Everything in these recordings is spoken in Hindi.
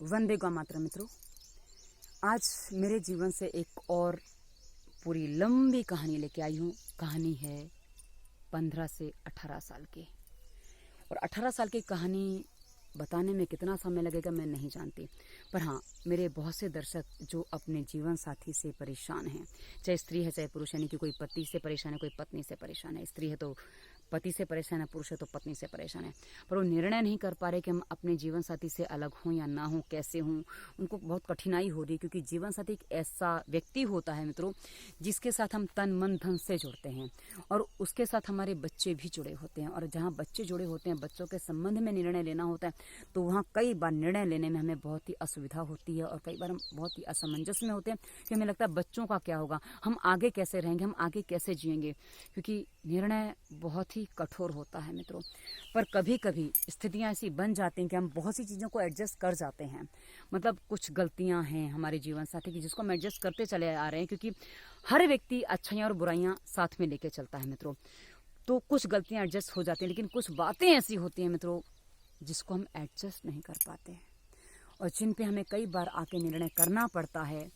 वंदे गौ मातरम मित्रों। आज मेरे जीवन से एक और पूरी लंबी कहानी लेके आई हूँ। कहानी है 15 से 18 साल की, और 18 साल की कहानी बताने में कितना समय लगेगा मैं नहीं जानती, पर हाँ, मेरे बहुत से दर्शक जो अपने जीवन साथी से परेशान हैं, चाहे स्त्री है चाहे पुरुष, यानी कि कोई पति से परेशान है, कोई पत्नी से परेशान है, स्त्री है तो पति से परेशान है, पुरुष है तो पत्नी से परेशान है, पर वो निर्णय नहीं कर पा रहे कि हम अपने जीवन साथी से अलग हों या ना हों, कैसे हों। उनको बहुत कठिनाई हो रही है, क्योंकि जीवन साथी एक ऐसा व्यक्ति होता है मित्रों, जिसके साथ हम तन मन धन से जुड़ते हैं, और उसके साथ हमारे बच्चे भी जुड़े होते हैं। और जहाँ बच्चे जुड़े होते हैं, बच्चों के संबंध में निर्णय लेना होता है, तो वहाँ कई बार निर्णय लेने में हमें बहुत ही असुविधा होती है, और कई बार हम बहुत ही असमंजस में होते हैं कि हमें लगता है बच्चों का क्या होगा, हम आगे कैसे रहेंगे, हम आगे कैसे जिएंगे, क्योंकि निर्णय बहुत ही कठोर होता है मित्रों। पर कभी कभी स्थितियां ऐसी बन जाती हैं कि हम बहुत सी चीज़ों को एडजस्ट कर जाते हैं। मतलब कुछ गलतियां हैं हमारे जीवन साथी की, जिसको हम एडजस्ट करते चले आ रहे हैं, क्योंकि हर व्यक्ति अच्छाइयाँ और बुराइयां साथ में लेके चलता है मित्रों। तो कुछ गलतियां एडजस्ट हो जाती हैं, लेकिन कुछ बातें ऐसी होती हैं मित्रों जिसको हम एडजस्ट नहीं कर पाते हैं, और जिन पे हमें कई बार आके निर्णय करना पड़ता है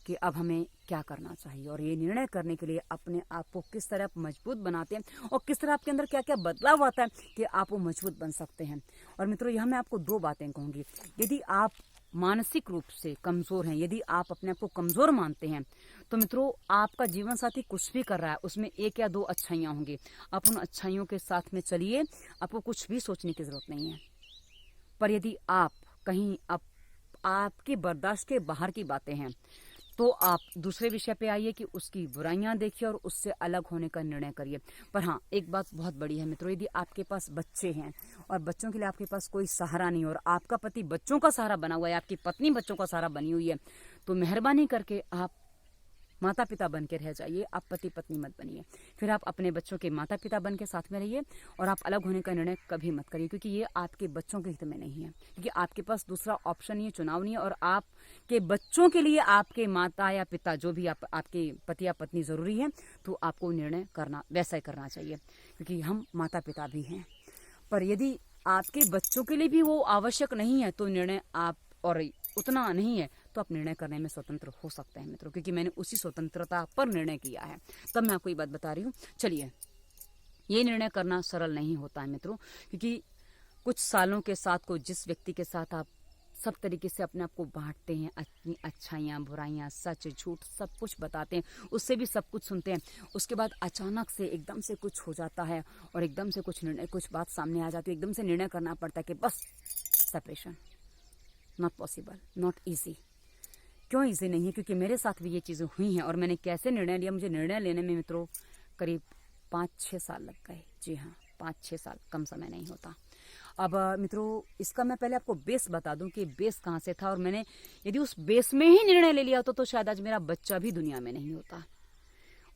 कि अब हमें क्या करना चाहिए। और ये निर्णय करने के लिए अपने आप को किस तरह आप मजबूत बनाते हैं, और किस तरह आपके अंदर क्या क्या बदलाव आता है कि आप वो मजबूत बन सकते हैं। और मित्रों, यहाँ मैं आपको दो बातें कहूँगी। यदि आप मानसिक रूप से कमज़ोर हैं, यदि आप अपने आप को कमज़ोर मानते हैं, तो मित्रों आपका जीवन साथी कुछ भी कर रहा है, उसमें एक या दो अच्छाइयाँ होंगी। आप उन अच्छाइयों के साथ में चलिए, आपको कुछ भी सोचने की ज़रूरत नहीं है। पर यदि आप कहीं आपके बर्दाश्त के बाहर की बातें हैं, तो आप दूसरे विषय पे आइए कि उसकी बुराइयां देखिए और उससे अलग होने का निर्णय करिए। पर हाँ, एक बात बहुत बड़ी है मित्रों, यदि आपके पास बच्चे हैं और बच्चों के लिए आपके पास कोई सहारा नहीं, और आपका पति बच्चों का सहारा बना हुआ है, आपकी पत्नी बच्चों का सहारा बनी हुई है, तो मेहरबानी करके आप माता पिता बन के रह जाइए, आप पति पत्नी मत बनिए। फिर आप अपने बच्चों के माता पिता बन के साथ में रहिए, और आप अलग होने का निर्णय कभी मत करिए, क्योंकि ये आपके बच्चों के हित में नहीं है, क्योंकि आपके पास दूसरा ऑप्शन नहीं है, चुनाव नहीं है। और आपके बच्चों के लिए आपके माता या पिता, जो भी आपके पति या पत्नी जरूरी है, तो आपको निर्णय करना वैसा ही करना चाहिए, क्योंकि हम माता पिता भी हैं। पर यदि आपके बच्चों के लिए भी वो आवश्यक नहीं है, तो निर्णय आप और उतना नहीं है, तो आप निर्णय करने में स्वतंत्र हो सकते हैं मित्रों, क्योंकि मैंने उसी स्वतंत्रता पर निर्णय किया है। तब मैं आपको ये बात बता रही हूँ। चलिए, ये निर्णय करना सरल नहीं होता है मित्रों, क्योंकि कुछ सालों के साथ को जिस व्यक्ति के साथ आप सब तरीके से अपने आप को बांटते हैं, अपनी अच्छाइयाँ बुराइयाँ, सच झूठ सब कुछ बताते हैं, उससे भी सब कुछ सुनते हैं, उसके बाद अचानक से एकदम से कुछ हो जाता है, और एकदम से कुछ बात सामने आ जाती है, एकदम से निर्णय करना पड़ता है कि बस separation. Not possible, not easy. क्यों ईजी नहीं है? क्योंकि मेरे साथ भी ये चीज़ें हुई हैं, और मैंने कैसे निर्णय लिया, मुझे निर्णय लेने में मित्रों करीब 5-6 साल लग गए। जी हाँ, 5-6 साल कम समय नहीं होता। अब मित्रों, इसका मैं पहले आपको बेस बता दूं कि बेस कहाँ से था, और मैंने यदि उस बेस में ही निर्णय ले लिया होता तो शायद आज मेरा बच्चा भी दुनिया में नहीं होता।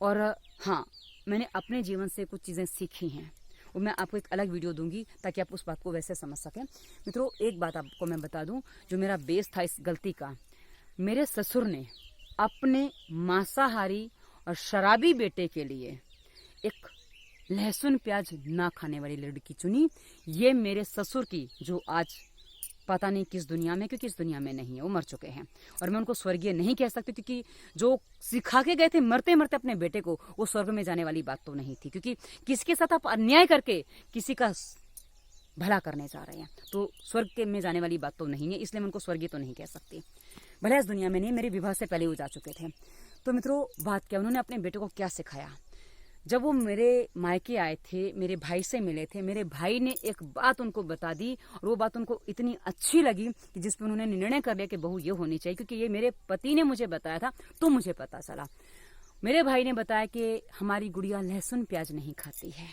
और हाँ, मैंने अपने जीवन से कुछ चीज़ें सीखी हैं, और मैं आपको एक अलग वीडियो दूंगी ताकि आप उस बात को वैसे समझ सकें। मित्रों, एक बात आपको मैं बता दूं, जो मेरा बेस था इस गलती का, मेरे ससुर ने अपने मांसाहारी और शराबी बेटे के लिए एक लहसुन प्याज ना खाने वाली लड़की चुनी। ये मेरे ससुर की, जो आज पता नहीं किस दुनिया में, क्योंकि इस दुनिया में नहीं है, वो मर चुके हैं, और मैं उनको स्वर्गीय नहीं कह सकती, क्योंकि जो सिखा के गए थे मरते मरते अपने बेटे को, वो स्वर्ग में जाने वाली बात तो नहीं थी, क्योंकि किसके साथ आप अन्याय करके किसी का भला करने जा रहे हैं, तो स्वर्ग के में जाने वाली बात तो नहीं है, इसलिए मैं उनको स्वर्गीय तो नहीं कह सकती। भले इस दुनिया में नहीं, मेरे विवाह से पहले वो जा चुके थे। तो मित्रों, बात क्या, उन्होंने अपने बेटे को क्या सिखाया। जब वो मेरे मायके आए थे, मेरे भाई से मिले थे, मेरे भाई ने एक बात उनको बता दी, और वो बात उनको इतनी अच्छी लगी कि जिस पर उन्होंने निर्णय कर लिया कि बहू ये होनी चाहिए, क्योंकि ये मेरे पति ने मुझे बताया था, तो मुझे पता चला। मेरे भाई ने बताया कि हमारी गुड़िया लहसुन प्याज नहीं खाती है,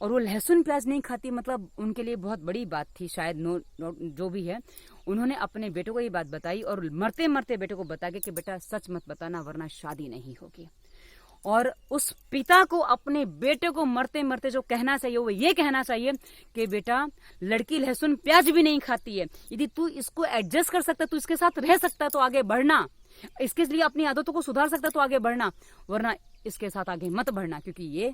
और वो लहसुन प्याज नहीं खाती मतलब उनके लिए बहुत बड़ी बात थी शायद, जो भी है। उन्होंने अपने बेटे को ये बात बताई, और मरते मरते बेटे को बता के कि बेटा सच मत बताना, वरना शादी नहीं होगी। और उस पिता को अपने बेटे को मरते मरते जो कहना चाहिए, वो ये कहना चाहिए कि बेटा, लड़की लहसुन प्याज भी नहीं खाती है, यदि तू इसको एडजस्ट कर सकता, तू इसके साथ रह सकता तो आगे बढ़ना, इसके लिए अपनी आदतों को सुधार सकता तो आगे बढ़ना, वरना इसके साथ आगे मत बढ़ना, क्योंकि ये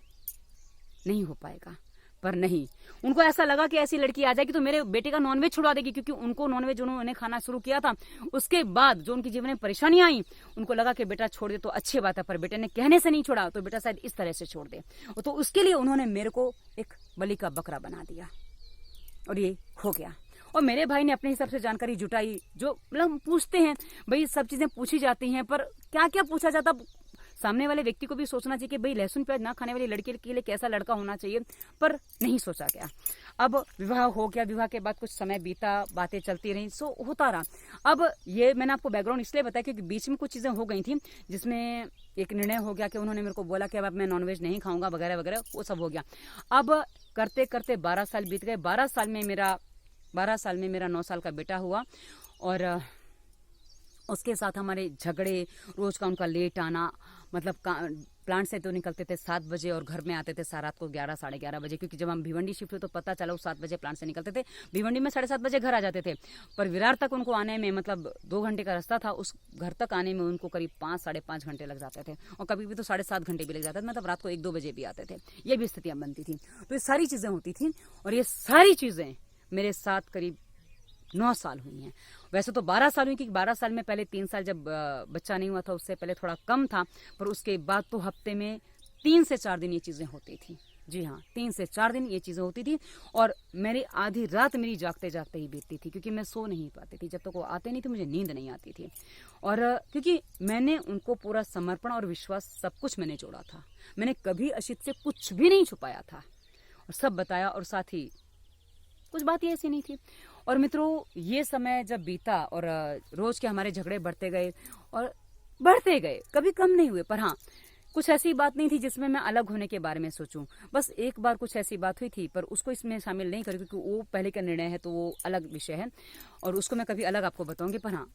नहीं हो पाएगा। पर नहीं, उनको ऐसा लगा कि ऐसी लड़की आ जाएगी तो मेरे बेटे का नॉनवेज छुड़वा देगी, क्योंकि उनको नॉनवेज उन्होंने खाना शुरू किया था। उसके बाद जो उनके जीवन में परेशानियां आई, उनको लगा कि बेटा छोड़ दे तो अच्छी बात है, पर बेटे ने कहने से नहीं छोड़ा तो बेटा शायद इस तरह से छोड़ दे। तो उसके लिए उन्होंने मेरे को एक बलि का बकरा बना दिया और ये हो गया। और मेरे भाई ने अपने हिसाब से जानकारी जुटाई, जो मतलब पूछते हैं भाई, सब चीजें पूछी जाती हैं, पर क्या क्या पूछा जाता, सामने वाले व्यक्ति को भी सोचना चाहिए कि भाई लहसुन प्याज ना खाने वाली लड़की के लिए कैसा लड़का होना चाहिए, पर नहीं सोचा गया। अब विवाह हो गया, विवाह के बाद कुछ समय बीता, बातें चलती रही, सो होता रहा। अब ये मैंने आपको बैकग्राउंड इसलिए बताया क्योंकि बीच में कुछ चीजें हो गई थी, जिसमें एक निर्णय हो गया कि उन्होंने मेरे को बोला कि अब मैं नॉनवेज नहीं खाऊंगा वगैरह वगैरह, वो सब हो गया। अब करते करते 12 साल बीत गए। 12 साल में मेरा 9 साल का बेटा हुआ, और उसके साथ हमारे झगड़े, रोज का उनका लेट आना, मतलब प्लांट से तो निकलते थे 7 बजे और घर में आते थे रात को 11 साढ़े 11 बजे, क्योंकि जब हम भिवंडी शिफ्ट हुए तो पता चला वो 7 बजे प्लांट से निकलते थे, भिवंडी में 7:30 बजे घर आ जाते थे। पर विरार तक उनको आने में मतलब 2 घंटे का रास्ता था, उस घर तक आने में उनको करीब 5 साढ़े 5 घंटे लग जाते थे, और कभी भी तो 7.5 घंटे भी लग जाते थे, मतलब रात को 1-2 बजे भी आते थे। ये भी स्थितियां बनती थी। तो ये सारी चीजें होती थी, और ये सारी चीजें मेरे साथ करीब 9 साल हुई हैं। वैसे तो 12 साल हुई, क्योंकि 12 साल में पहले 3 साल जब बच्चा नहीं हुआ था उससे पहले थोड़ा कम था, पर उसके बाद तो हफ्ते में 3 से 4 दिन ये चीजें होती थी। जी हाँ, 3 से 4 दिन ये चीजें होती थी, और मेरी आधी रात मेरी जागते जागते ही बीतती थी, क्योंकि मैं सो नहीं पाती थी। जब तक वो आते नहीं थे मुझे नींद नहीं आती थी, और क्योंकि मैंने उनको पूरा समर्पण और विश्वास सब कुछ मैंने जोड़ा था। मैंने कभी अशित से कुछ भी नहीं छुपाया था, और सब बताया, और साथ ही कुछ बात ही ऐसी नहीं थी। और मित्रों, ये समय जब बीता और रोज के हमारे झगड़े बढ़ते गए, कभी कम नहीं हुए, पर हाँ, कुछ ऐसी बात नहीं थी जिसमें मैं अलग होने के बारे में सोचूं। बस एक बार कुछ ऐसी बात हुई थी, पर उसको इसमें शामिल नहीं करूँ, क्योंकि वो पहले का निर्णय है, तो वो अलग विषय है, और उसको मैं कभी अलग आपको बताऊंगी। पर हाँ,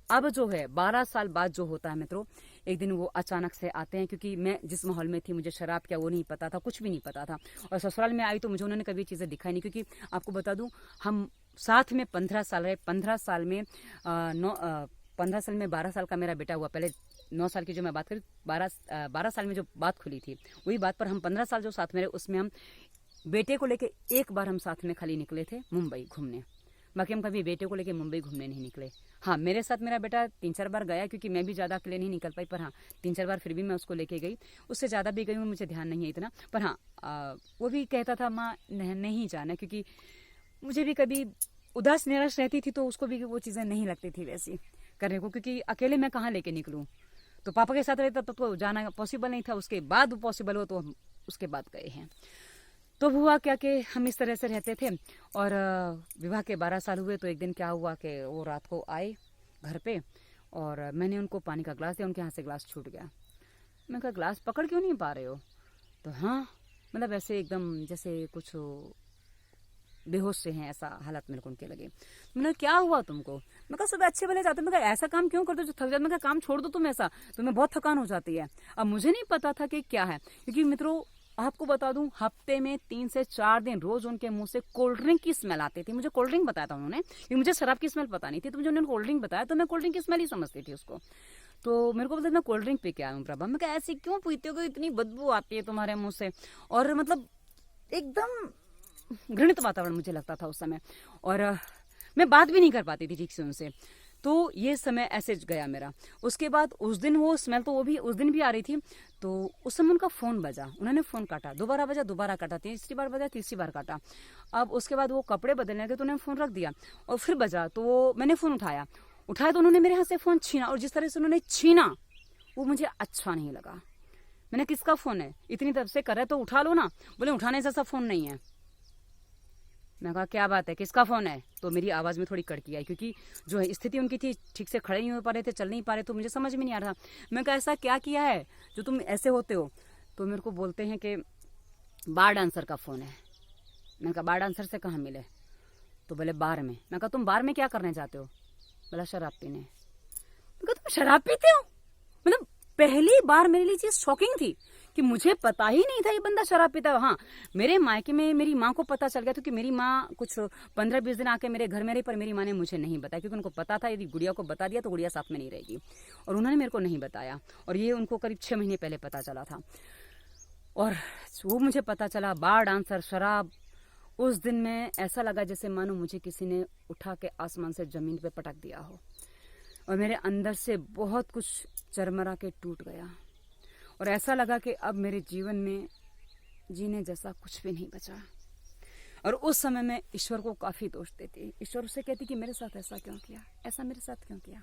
अब जो है 12 साल बाद जो होता है मित्रों, एक दिन वो अचानक से आते हैं, क्योंकि मैं जिस माहौल में थी मुझे शराब क्या वो नहीं पता था, कुछ भी नहीं पता था। और ससुराल में आई तो मुझे उन्होंने कभी चीज़ें दिखाई नहीं, क्योंकि आपको बता दूं, हम साथ में 15 साल रहे। 15 साल में 15 साल में 12 साल का मेरा बेटा हुआ। पहले 9 साल की जो मैं बात करी, 12 साल में जो बात खुली थी वही बात, पर हम 15 साल जो साथ में रहे उसमें हम बेटे को लेके एक बार हम साथ में खाली निकले थे मुंबई घूमने, बाकी हम कभी बेटे को लेके मुंबई घूमने नहीं निकले। हाँ, मेरे साथ मेरा बेटा 3-4 बार गया, क्योंकि मैं भी ज़्यादा अकेले नहीं निकल पाई, पर हाँ 3-4 बार फिर भी मैं उसको लेके गई। उससे ज़्यादा भी गई हूँ, मुझे ध्यान नहीं है इतना, पर हाँ वो भी कहता था माँ नहीं जाना, क्योंकि मुझे भी कभी उदास निराश रहती थी, तो उसको भी वो चीज़ें नहीं लगती थी वैसी करने को, क्योंकि अकेले मैं कहाँ लेके निकलूँ। तो पापा के साथ रहता तो जाना पॉसिबल नहीं था, उसके बाद पॉसिबल हो तो हम उसके बाद गए हैं। तो हुआ क्या कि हम इस तरह से रहते थे, और विवाह के 12 साल हुए। तो एक दिन क्या हुआ कि वो रात को आए घर पे, और मैंने उनको पानी का ग्लास दिया, उनके हाथ से ग्लास छूट गया। मैं कहा ग्लास पकड़ क्यों नहीं पा रहे हो? तो हाँ, मतलब ऐसे एकदम जैसे कुछ बेहोश से हैं, ऐसा हालत मेरे को उनके लगे। मैंने क्या हुआ तुमको? मैं कहा सुबह अच्छे भले जाते, मैं कहा ऐसा काम क्यों करते हो जो थक जाते? मैं कहा काम छोड़ दो तुम, ऐसा तुम्हें बहुत थकान हो जाती है। अब मुझे नहीं पता था कि क्या है, क्योंकि मित्रों आपको बता दूं, हफ्ते में 3 से 4 दिन रोज उनके मुंह से कोल्ड ड्रिंक की स्मेल आती थी। मुझे कोल्ड ड्रिंक बताया था उन्होंने, क्योंकि मुझे शराब की स्मेल पता नहीं थी, तो मुझे उन्होंने कोल्ड ड्रिंक बताया, तो मैं कोल्ड ड्रिंक की स्मेल ही समझती थी उसको। तो मेरे को बोलते मैं कोल्ड ड्रिंक पी के आया हूँ प्रभा। मैं कहा ऐसी क्यों पीते हो, इतनी बदबू आती है तुम्हारे मुंह से, और मतलब एकदम घृणित वातावरण मुझे लगता था उस समय, और मैं बात भी नहीं कर पाती थी ठीक से उनसे। तो ये समय ऐसे गया मेरा। उसके बाद उस दिन वो स्मेल तो वो भी उस दिन भी आ रही थी, तो उस समय उनका फोन बजा, उन्होंने फोन काटा, दोबारा बजा, दोबारा काटा, तीसरी बार बजा, तीसरी बार काटा। अब उसके बाद वो कपड़े बदलने लगे तो उन्होंने फोन रख दिया, और फिर बजा तो मैंने फोन उठाया तो उन्होंने मेरे हाथ से फोन छीना, और जिस तरह से उन्होंने छीना वो मुझे अच्छा नहीं लगा। मैंने किसका फोन है, इतनी तरफ से कर रहे तो उठा लो ना। बोले उठाने जैसा फोन नहीं है। मैं कहा क्या बात है, किसका फोन है? तो मेरी आवाज में थोड़ी कड़की आई, क्योंकि जो स्थिति उनकी थी, ठीक से खड़े नहीं हो पा रहे थे, चल नहीं पा रहे, तो मुझे समझ में नहीं आ रहा। मैं कहा ऐसा क्या किया है जो तुम ऐसे होते हो? तो मेरे को बोलते हैं कि बार डांसर का फोन है। मैंने कहा बार डांसर से कहाँ मिले? तो बोले बार में। मैं कहा तुम बार में क्या करने जाते हो? बोला शराब पीने। मैं कहा तुम शराब पीते हो? मतलब पहली बार मेरे लिए चीज शॉकिंग थी कि मुझे पता ही नहीं था ये बंदा शराब पीता है। हाँ, मेरे मायके में मेरी माँ को पता चल गया, क्योंकि मेरी माँ कुछ 15-20 दिन आके मेरे घर में रही, पर मेरी माँ ने मुझे नहीं बताया, क्योंकि उनको पता था यदि गुड़िया को बता दिया तो गुड़िया साथ में नहीं रहेगी, और उन्होंने मेरे को नहीं बताया। और ये उनको करीब 6 महीने पहले पता चला था, और वो मुझे पता चला बार डांसर, शराब, उस दिन में ऐसा लगा जैसे मानो मुझे किसी ने उठा के आसमान से ज़मीन पे पटक दिया हो, और मेरे अंदर से बहुत कुछ चरमरा के टूट गया, और ऐसा लगा कि अब मेरे जीवन में जीने जैसा कुछ भी नहीं बचा। और उस समय मैं ईश्वर को काफ़ी दोष देती, ईश्वर से कहती कि मेरे साथ ऐसा क्यों किया, ऐसा मेरे साथ क्यों किया।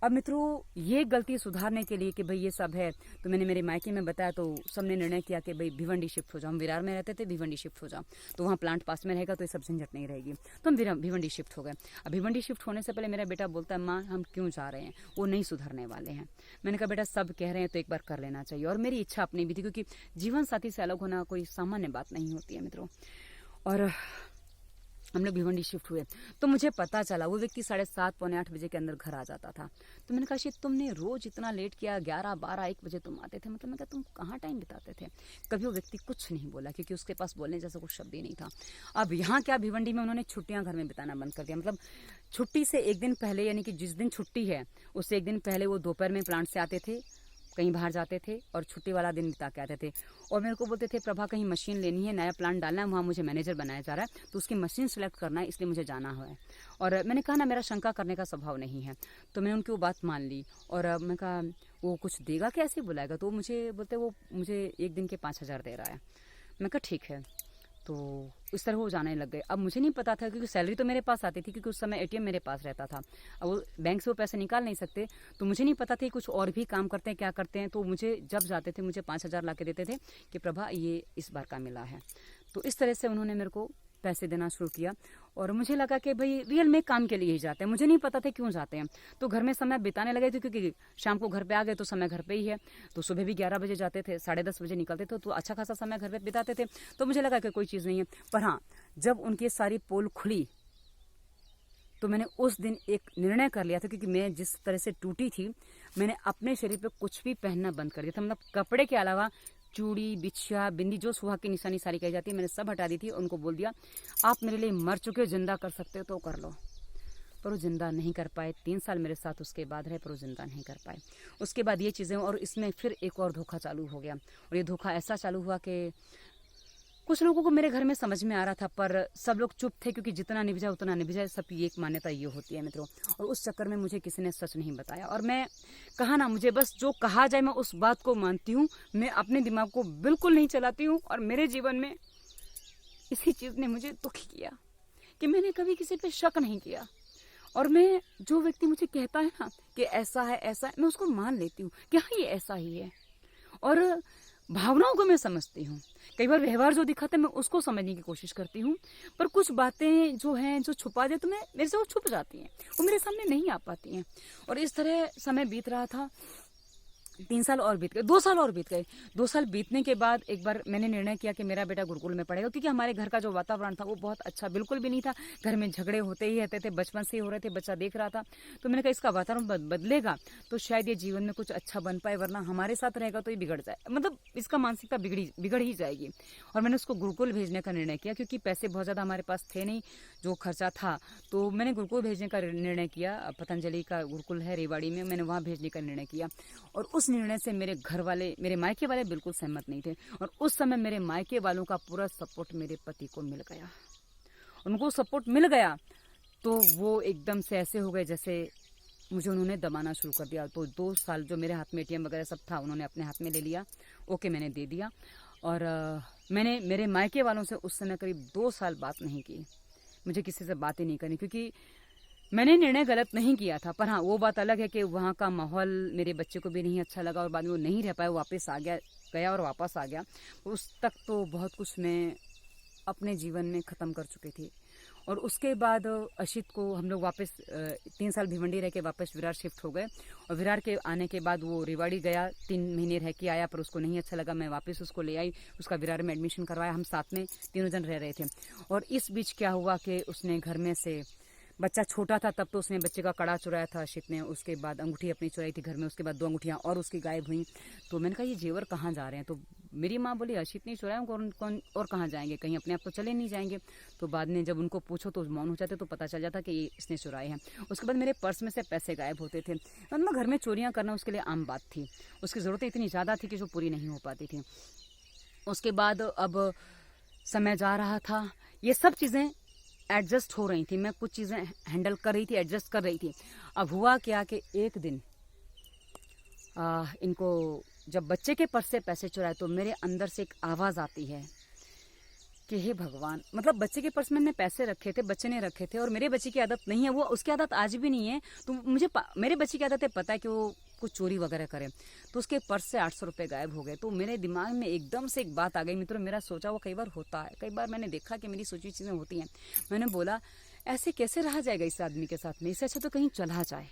अब मित्रों, ये गलती सुधारने के लिए कि भाई ये सब है, तो मैंने मेरे मायके में बताया, तो सबने निर्णय किया कि भाई भिवंडी शिफ्ट हो जाओ। हम विरार में रहते थे, भिवंडी शिफ्ट हो जाओ, तो वहाँ प्लांट पास में रहेगा तो ये सब झंझट नहीं रहेगी। तो हम भिवंडी शिफ्ट हो गए। अब भिवंडी शिफ्ट होने से पहले मेरा बेटा बोलता है, माँ हम क्यों जा रहे हैं, वो नहीं सुधरने वाले हैं। मैंने कहा बेटा सब कह रहे हैं तो एक बार कर लेना चाहिए, और मेरी इच्छा अपनी भी थी, क्योंकि जीवन साथी से अलग होना कोई सामान्य बात नहीं होती है मित्रों। और हम लोग भिवंडी शिफ्ट हुए तो मुझे पता चला वो व्यक्ति 7:30 पौने 8 बजे के अंदर घर आ जाता था। तो मैंने कहा शिट, तुमने रोज इतना लेट किया, 11, 12, 1 बजे तुम आते थे, मतलब मैं कहा तुम कहाँ टाइम बिताते थे। कभी वो व्यक्ति कुछ नहीं बोला, क्योंकि उसके पास बोलने जैसा कुछ शब्द ही नहीं था। अब यहाँ क्या, भिवंडी में उन्होंने छुट्टियाँ घर में बिताना बंद कर दिया। मतलब छुट्टी से एक दिन पहले, यानी कि जिस दिन छुट्टी है उससे एक दिन पहले वो दोपहर में प्लांट से आते थे, कहीं बाहर जाते थे, और छुट्टी वाला दिन बिता के आते थे। और मेरे को बोलते थे प्रभा कहीं मशीन लेनी है, नया प्लांट डालना है, वहाँ मुझे मैनेजर बनाया जा रहा है, तो उसकी मशीन सेलेक्ट करना है, इसलिए मुझे जाना है। और मैंने कहा ना, मेरा शंका करने का स्वभाव नहीं है, तो मैंने उनकी वो बात मान ली। और मैं कहा वो कुछ देगा, कैसे बुलाएगा, तो मुझे बोलते वो मुझे एक दिन के 5,000 दे रहा है। मैं कहा ठीक है। तो इस तरह वो जाने लग गए। अब मुझे नहीं पता था, क्योंकि सैलरी तो मेरे पास आती थी, क्योंकि उस समय एटीएम मेरे पास रहता था। अब वो बैंक से वो पैसे निकाल नहीं सकते, तो मुझे नहीं पता था कुछ और भी काम करते हैं, क्या करते हैं। तो मुझे जब जाते थे मुझे 5,000 ला के देते थे कि प्रभा ये इस बार का मिला है। तो इस तरह से उन्होंने मेरे को पैसे देना शुरू किया, और मुझे लगा कि भाई रियल में काम के लिए ही जाते हैं। मुझे नहीं पता था क्यों जाते हैं। तो घर में समय बिताने लगे थे, क्योंकि शाम को घर पे आ गए तो समय घर पे ही है। तो सुबह भी 11 बजे जाते थे, 10:30 बजे निकलते थे, तो अच्छा खासा समय घर पे बिताते थे। तो मुझे लगा कि कोई चीज़ नहीं है। पर हाँ, जब उनकी सारी पोल खुली तो मैंने उस दिन एक निर्णय कर लिया था, क्योंकि मैं जिस तरह से टूटी थी, मैंने अपने शरीर पे कुछ भी पहनना बंद कर दिया था। मतलब कपड़े के अलावा चूड़ी, बिछिया, बिंदी, जो सुहाग की निशानी सारी कही जाती है, मैंने सब हटा दी थी। उनको बोल दिया आप मेरे लिए मर चुके हो, जिंदा कर सकते हो तो कर लो। पर वो जिंदा नहीं कर पाए। 3 साल मेरे साथ उसके बाद रहे, पर वो जिंदा नहीं कर पाए। उसके बाद ये चीज़ें, और इसमें फिर एक और धोखा चालू हो गया। और ये धोखा ऐसा चालू हुआ कि कुछ लोगों को मेरे घर में समझ में आ रहा था, पर सब लोग चुप थे, क्योंकि जितना निभ जाए उतना निभ जाए, सबकी एक मान्यता ये होती है मित्रों। और उस चक्कर में मुझे किसी ने सच नहीं बताया, और मैं कहा ना, मुझे बस जो कहा जाए मैं उस बात को मानती हूँ। मैं अपने दिमाग को बिल्कुल नहीं चलाती हूँ। और मेरे जीवन में इसी चीज़ ने मुझे दुखी किया कि मैंने कभी किसी पे शक नहीं किया। और मैं, जो व्यक्ति मुझे कहता है ना कि ऐसा है ऐसा है, मैं उसको मान लेती हूँ कि हाँ ये ऐसा ही है। और भावनाओं को मैं समझती हूँ। कई बार व्यवहार जो दिखाते हैं मैं उसको समझने की कोशिश करती हूँ, पर कुछ बातें जो हैं जो छुपा दे तो मैं, मेरे से वो छुप जाती हैं, वो मेरे सामने नहीं आ पाती हैं। और इस तरह समय बीत रहा था। 3 साल और बीत गए, 2 साल और बीत गए। 2 साल बीतने के बाद एक बार मैंने निर्णय किया कि मेरा बेटा गुरुकुल में पढ़ेगा, क्योंकि हमारे घर का जो वातावरण था वो बहुत अच्छा बिल्कुल भी नहीं था। घर में झगड़े होते ही रहते थे, बचपन से ही हो रहे थे, बच्चा देख रहा था। तो मैंने कहा इसका वातावरण बदलेगा तो शायद ये जीवन में कुछ अच्छा बन पाए, वरना हमारे साथ रहेगा तो ये बिगड़ जाए, मतलब इसका मानसिकता बिगड़ ही जाएगी। और मैंने उसको गुरुकुल भेजने का निर्णय किया, क्योंकि पैसे बहुत ज़्यादा हमारे पास थे नहीं, जो खर्चा था। तो मैंने गुरुकुल भेजने का निर्णय किया। पतंजलि का गुरुकुल है रेवाड़ी में, मैंने वहाँ भेजने का निर्णय किया। और उस निर्णय से मेरे घर वाले, मेरे मायके वाले बिल्कुल सहमत नहीं थे। और उस समय मेरे मायके वालों का पूरा सपोर्ट मेरे पति को मिल गया। उनको सपोर्ट मिल गया तो वो एकदम से ऐसे हो गए जैसे मुझे उन्होंने दबाना शुरू कर दिया। तो 2 साल जो मेरे हाथ में एटीएम वगैरह सब था उन्होंने अपने हाथ में ले लिया। ओके, मैंने दे दिया। और मैंने मेरे मायके वालों से उस समय करीब 2 साल बात नहीं की। मुझे किसी से बात ही नहीं करनी, क्योंकि मैंने निर्णय गलत नहीं किया था। पर हाँ, वो बात अलग है कि वहाँ का माहौल मेरे बच्चे को भी नहीं अच्छा लगा, और बाद में वो नहीं रह पाया, वापस आ गया और वापस आ गया। उस तक तो बहुत कुछ मैं अपने जीवन में ख़त्म कर चुकी थी। और उसके बाद अशित को हम लोग वापस 3 साल भिवंडी रह के वापस विरार शिफ्ट हो गए। और विरार के आने के बाद वो रेवाड़ी गया, 3 महीने रह के आया, पर उसको नहीं अच्छा लगा। मैं वापस उसको ले आई, उसका विरार में एडमिशन करवाया। हम साथ में तीनों जन रह रहे थे। और इस बीच क्या हुआ कि उसने घर में से, बच्चा छोटा था तब, तो उसने बच्चे का कड़ा चुराया था अशित ने। उसके बाद अंगूठी अपनी चुराई थी घर में, उसके बाद 2 अंगूठियाँ और उसकी गायब हुई। तो मैंने कहा ये जेवर कहाँ जा रहे हैं? तो मेरी माँ बोली अशित ने चुराया, कौन और कहाँ जाएंगे, कहीं अपने आप तो चले नहीं जाएंगे। तो बाद में जब उनको पूछो तो मौन हो जाते, तो पता चल जाता कि ये इसने चुराए हैं। उसके बाद मेरे पर्स में से पैसे गायब होते थे। मतलब घर में चोरियाँ करना उसके लिए आम बात थी। उसकी ज़रूरतें इतनी ज़्यादा थी कि जो पूरी नहीं हो पाती थी। उसके बाद अब समय जा रहा था, ये सब चीज़ें एडजस्ट हो रही थी, मैं कुछ चीज़ें हैंडल कर रही थी, एडजस्ट कर रही थी। अब हुआ क्या कि एक दिन इनको जब बच्चे के पर्स से पैसे चुराए तो मेरे अंदर से एक आवाज़ आती है कि हे भगवान, मतलब बच्चे के पर्स में मैंने पैसे रखे थे, बच्चे ने रखे थे, और मेरे बच्चे की आदत नहीं है, वो उसकी आदत आज भी नहीं है। तो मुझे मेरे बच्चे की आदत है, पता है कि वो कुछ चोरी वगैरह करे। तो उसके पर्स से 800 रुपये गायब हो गए। तो मेरे दिमाग में एकदम से एक बात आ गई मित्रों, मेरा सोचा वो कई बार होता है, कई बार मैंने देखा कि मेरी सोची चीज़ें होती हैं। मैंने बोला ऐसे कैसे रहा जाएगा इस आदमी के साथ में, इससे अच्छा तो कहीं चला जाए।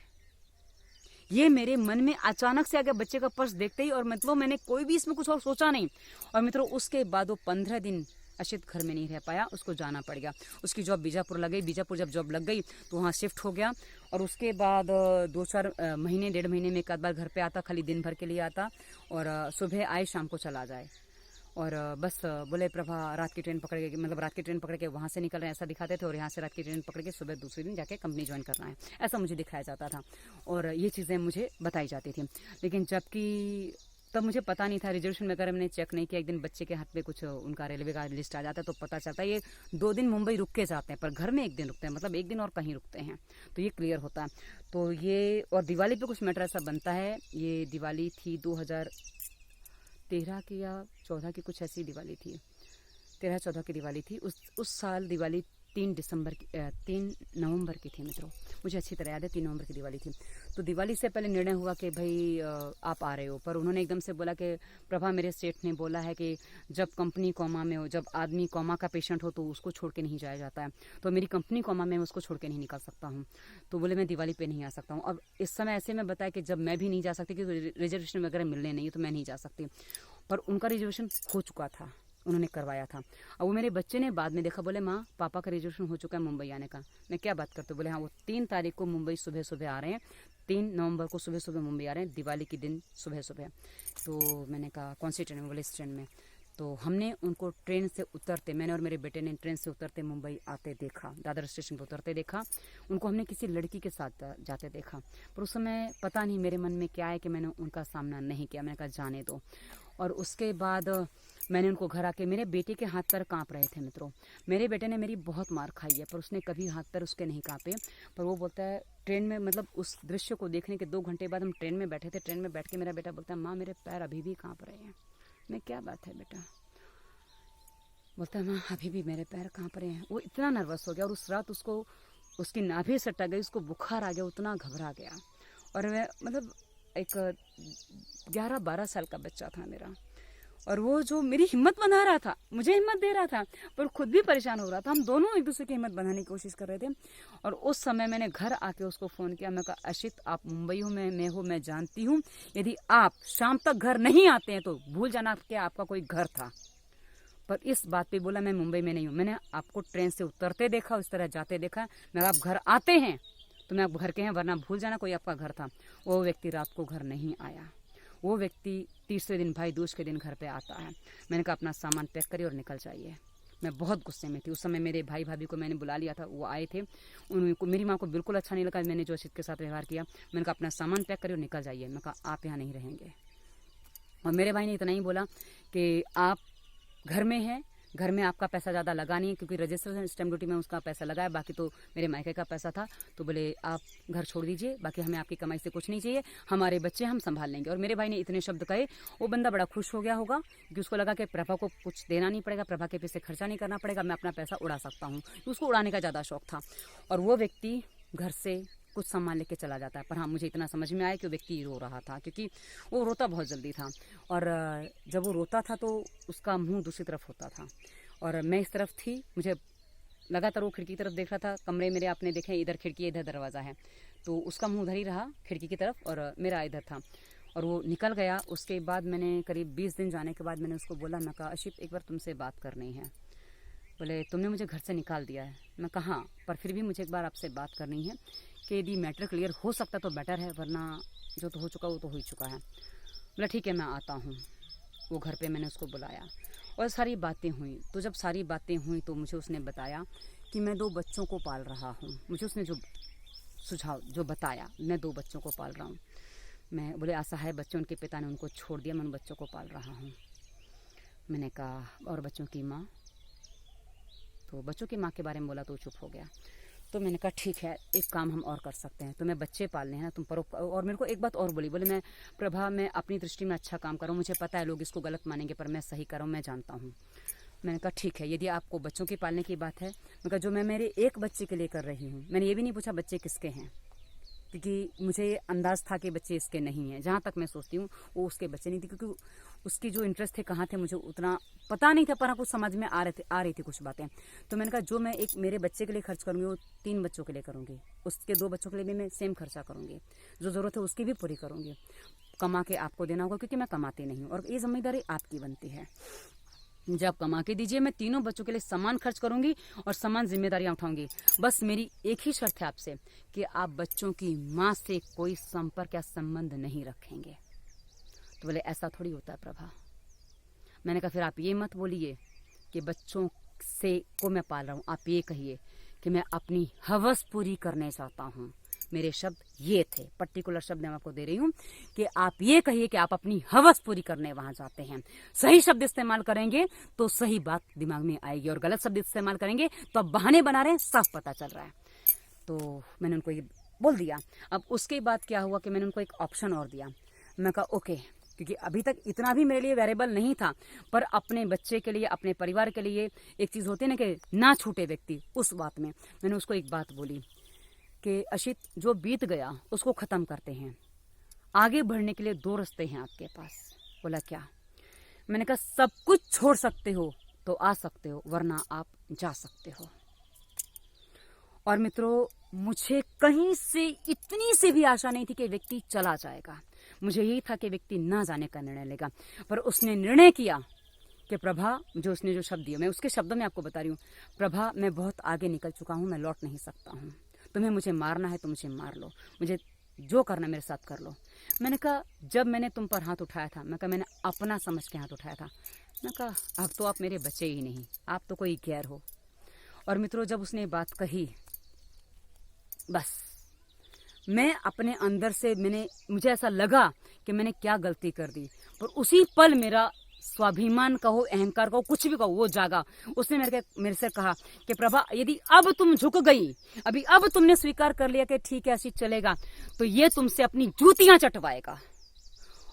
ये मेरे मन में अचानक से आ गया बच्चे का पर्स देखते ही, और मतलब मैंने कोई भी इसमें कुछ और सोचा नहीं। और मित्रों उसके बाद वो 15 दिन अशित घर में नहीं रह पाया, उसको जाना पड़ गया। उसकी जॉब बीजापुर लग गई, बीजापुर जब जॉब लग गई तो वहाँ शिफ्ट हो गया। और उसके बाद 2-4 महीने, 1.5 महीने में एक आध बार घर पे आता, खाली दिन भर के लिए आता, और सुबह आए शाम को चला जाए। और बस बोले प्रभा रात की ट्रेन पकड़ के, मतलब रात की ट्रेन पकड़ के वहाँ से निकल रहे हैं ऐसा दिखाते थे, और यहाँ से रात की ट्रेन पकड़ के सुबह दूसरे दिन जाके कंपनी ज्वाइन करना है, ऐसा मुझे दिखाया जाता था। और ये चीज़ें मुझे बताई जाती थी। लेकिन जबकि तब मुझे पता नहीं था, रिजर्वेशन वगैरह मैंने चेक नहीं किया। एक दिन बच्चे के हाथ पे कुछ उनका रेलवे का लिस्ट आ जाता है तो पता चलता है ये 2 दिन मुंबई रुक के जाते हैं, पर घर में 1 दिन रुकते हैं, मतलब 1 दिन और कहीं रुकते हैं। तो ये क्लियर होता है। तो ये, और दिवाली पे कुछ मैटर ऐसा बनता है। ये दिवाली थी 2013 की या 14 की, कुछ ऐसी दिवाली थी, 13-14 की दिवाली थी। उस साल दिवाली 3 नवंबर की थी मित्रों, मुझे अच्छी तरह याद है, 3 नवंबर की दिवाली थी। तो दिवाली से पहले निर्णय हुआ कि भाई आप आ रहे हो, पर उन्होंने एकदम से बोला कि प्रभा मेरे सेठ ने बोला है कि जब कंपनी कोमा में हो, जब आदमी कोमा का पेशेंट हो तो उसको छोड़ के नहीं जाया जाता है। तो मेरी कंपनी कोमा में, उसको छोड़ के नहीं निकल सकता हूँ। तो बोले मैं दिवाली पे नहीं आ सकता हूँ। अब इस समय ऐसे में बताया कि जब मैं भी नहीं जा सकती क्योंकि रिजर्वेशन वगैरह मिलने नहीं, तो मैं नहीं जा सकती। पर उनका रिजर्वेशन हो चुका था, उन्होंने करवाया था। अब वो मेरे बच्चे ने बाद में देखा, बोले माँ पापा का रिजर्वेशन हो चुका है मुंबई आने का। मैं क्या बात करते हो? बोले हाँ, वो 3 तारीख को मुंबई सुबह सुबह आ रहे हैं, 3 नवंबर को सुबह सुबह मुंबई आ रहे हैं, दिवाली के दिन सुबह सुबह। तो मैंने कहा कौन सी ट्रेन में? बोले इस ट्रेन में। तो हमने उनको ट्रेन से उतरते, मैंने और मेरे बेटे ने ट्रेन से उतरते मुंबई आते देखा, दादर स्टेशन पर उतरते देखा। उनको हमने किसी लड़की के साथ जाते देखा। पर उस समय पता नहीं मेरे मन में क्या है कि मैंने उनका सामना नहीं किया। मैंने कहा जाने दो। और उसके बाद मैंने उनको घर आके, मेरे बेटे के हाथ पैर काँप रहे थे मित्रों। मेरे बेटे ने मेरी बहुत मार खाई है, पर उसने कभी हाथ पैर उसके नहीं काँपे। पर वो बोलता है ट्रेन में, मतलब उस दृश्य को देखने के 2 घंटे बाद हम ट्रेन में बैठे थे। ट्रेन में बैठ के मेरा बेटा बोलता है माँ मेरे पैर अभी भी काँप रहे हैं। मैं क्या बात है बेटा? बोलता है माँ अभी भी मेरे पैर काँप रहे हैं। वो इतना नर्वस हो गया, और उस रात उसको, उसकी नाभि सटा गई, उसको बुखार आ गया, उतना घबरा गया। और मैं, मतलब एक 11-12 साल का बच्चा था मेरा, और वो जो मेरी हिम्मत बना रहा था, मुझे हिम्मत दे रहा था, पर खुद भी परेशान हो रहा था। हम दोनों एक दूसरे की हिम्मत बनाने की कोशिश कर रहे थे। और उस समय मैंने घर आके उसको फ़ोन किया। मैं कहा अशित आप मुंबई हो, मैं जानती हूँ, यदि आप शाम तक घर नहीं आते हैं तो भूल जाना कि आपका कोई घर था। पर इस बात पे बोला मैं मुंबई में नहीं हूँ, मैंने आपको ट्रेन से उतरते देखा, उस तरह जाते देखा। मैं आप घर आते हैं तो मैं आप घर के हैं, वरना भूल जाना कोई आपका घर था। वो व्यक्ति रात को घर नहीं आया। वो व्यक्ति तीसरे दिन, भाई दूज के दिन घर पे आता है। मैंने कहा अपना सामान पैक करिए और निकल जाइए। मैं बहुत गुस्से में थी उस समय। मेरे भाई भाभी को मैंने बुला लिया था, वो आए थे। उनको, मेरी माँ को बिल्कुल अच्छा नहीं लगा मैंने जो अशित के साथ व्यवहार किया। मैंने कहा अपना सामान पैक करिए और निकल जाइए। मैं कहा आप यहाँ नहीं रहेंगे। और मेरे भाई ने इतना ही बोला कि आप घर में हैं, घर में आपका पैसा ज़्यादा लगा नहीं है, क्योंकि रजिस्ट्रेशन स्टैम्प ड्यूटी में उसका पैसा लगा है, बाकी तो मेरे मायके का पैसा था। तो बोले आप घर छोड़ दीजिए, बाकी हमें आपकी कमाई से कुछ नहीं चाहिए, हमारे बच्चे हम संभाल लेंगे। और मेरे भाई ने इतने शब्द कहे, वो बंदा बड़ा खुश हो गया होगा कि उसको लगा कि प्रभा को कुछ देना नहीं पड़ेगा, प्रभा के पैसे खर्चा नहीं करना पड़ेगा, मैं अपना पैसा उड़ा सकता हूँ। उसको उड़ाने का ज़्यादा शौक था। और वो व्यक्ति घर से कुछ सामान लेके चला जाता है। पर हाँ, मुझे इतना समझ में आया कि वो व्यक्ति रो रहा था, क्योंकि वो रोता बहुत जल्दी था। और जब वो रोता था तो उसका मुंह दूसरी तरफ होता था, और मैं इस तरफ थी। मुझे लगातार वो खिड़की की तरफ देख रहा था। कमरे मेरे आपने देखे, इधर खिड़की इधर दरवाज़ा है, तो उसका मुंह उधर ही रहा खिड़की की तरफ, और मेरा इधर था। और वो निकल गया। उसके बाद मैंने करीब 20 दिन जाने के बाद मैंने उसको बोला, मैं कहा अशित एक बार तुमसे बात करनी है। बोले तुमने मुझे घर से निकाल दिया है। मैं कहा हाँ, पर फिर भी मुझे एक बार आपसे बात करनी है कि यदि मैटर क्लियर हो सकता तो बेटर है, वरना जो तो हो चुका वो तो हो ही चुका है। बोला ठीक है मैं आता हूँ। वो घर पे मैंने उसको बुलाया और सारी बातें हुई। तो जब सारी बातें हुई तो मुझे उसने बताया कि मैं 2 बच्चों को पाल रहा हूँ। मुझे उसने जो सुझाव जो बताया, मैं 2 बच्चों को पाल रहा हूँ। मैं बोले असहाय बच्चे, उनके पिता ने उनको छोड़ दिया, मैं उन बच्चों को पाल रहा हूँ। मैंने कहा और बच्चों की माँ? तो बच्चों की माँ के बारे में बोला तो वो चुप हो गया। तो मैंने कहा ठीक है, एक काम हम और कर सकते हैं, तुम्हें बच्चे पालने हैं ना, तुम परोपकार। और मेरे को एक बात और बोली, बोले मैं प्रभा, मैं अपनी दृष्टि में अच्छा काम कर रहा हूँ, मुझे पता है लोग इसको गलत मानेंगे, पर मैं सही कर रहा हूँ, मैं जानता हूँ। मैंने कहा ठीक है, यदि आपको बच्चों के पालने की बात है, मैं कहा जो मैं मेरे एक बच्चे के लिए कर रही हूँ, मैंने ये भी नहीं पूछा बच्चे किसके हैं, क्योंकि मुझे अंदाज था कि बच्चे इसके नहीं हैं। जहाँ तक मैं सोचती हूँ वो उसके बच्चे नहीं थे, क्योंकि उसकी जो इंटरेस्ट थे कहाँ थे मुझे उतना पता नहीं था, पर कुछ समझ में आ रही थी कुछ बातें। तो मैंने कहा जो मैं एक मेरे बच्चे के लिए खर्च करूँगी वो 3 बच्चों के लिए करूँगी, उसके 2 बच्चों के लिए भी मैं सेम खर्चा करूँगी, जो ज़रूरत है उसकी भी पूरी करूँगी। कमा के आपको देना होगा, क्योंकि मैं कमाती नहीं हूँ और ये जिम्मेदारी आपकी बनती है। जब कमा के दीजिए, मैं तीनों बच्चों के लिए समान खर्च करूंगी और समान जिम्मेदारियां उठाऊंगी। बस मेरी एक ही शर्त है आपसे कि आप बच्चों की माँ से कोई संपर्क या संबंध नहीं रखेंगे। तो बोले ऐसा थोड़ी होता है प्रभा। मैंने कहा फिर आप ये मत बोलिए कि बच्चों से को मैं पाल रहा हूँ, आप ये कहिए कि मैं अपनी हवस पूरी करने चाहता हूँ। मेरे शब्द ये थे, पर्टिकुलर शब्द मैं आपको दे रही हूँ कि आप ये कहिए कि आप अपनी हवस पूरी करने वहां जाते हैं। सही शब्द इस्तेमाल करेंगे तो सही बात दिमाग में आएगी, और गलत शब्द इस्तेमाल करेंगे तो आप बहाने बना रहे हैं, साफ पता चल रहा है। तो मैंने उनको ये बोल दिया। अब उसके बाद क्या हुआ कि मैंने उनको एक ऑप्शन और दिया। मैं कहा ओके, क्योंकि अभी तक इतना भी मेरे लिए वेरिएबल नहीं था, पर अपने बच्चे के लिए, अपने परिवार के लिए एक चीज़ होती है ना कि ना छूटे व्यक्ति, उस बात में मैंने उसको एक बात बोली कि अशित, जो बीत गया उसको ख़त्म करते हैं, आगे बढ़ने के लिए 2 रास्ते हैं आपके पास। बोला क्या? मैंने कहा सब कुछ छोड़ सकते हो तो आ सकते हो, वरना आप जा सकते हो। और मित्रों, मुझे कहीं से इतनी सी भी आशा नहीं थी कि व्यक्ति चला जाएगा। मुझे यही था कि व्यक्ति ना जाने का निर्णय लेगा, पर उसने निर्णय किया कि प्रभा, जो उसने जो शब्द दिया, मैं उसके शब्दों में आपको बता रही हूँ, प्रभा मैं बहुत आगे निकल चुका हूँ, मैं लौट नहीं सकता हूँ, तुम्हें मुझे मारना है तो मुझे मार लो, मुझे जो करना मेरे साथ कर लो। मैंने कहा जब मैंने तुम पर हाथ उठाया था, मैं कहा मैंने अपना समझ के हाथ उठाया था, मैं कहा अब तो आप मेरे बच्चे ही नहीं, आप तो कोई गैर हो। और मित्रों, जब उसने ये बात कही, बस मैं अपने अंदर से मुझे ऐसा लगा कि मैंने क्या गलती कर दी, पर उसी पल मेरा स्वाभिमान कहो, अहंकार कहो, कुछ भी कहो, वो जागा। उसने मेरे से कहा कि प्रभा, यदि अब तुम झुक गई, अब तुमने स्वीकार कर लिया कि ठीक है आशीष चलेगा, तो ये तुमसे अपनी जूतियां चटवाएगा।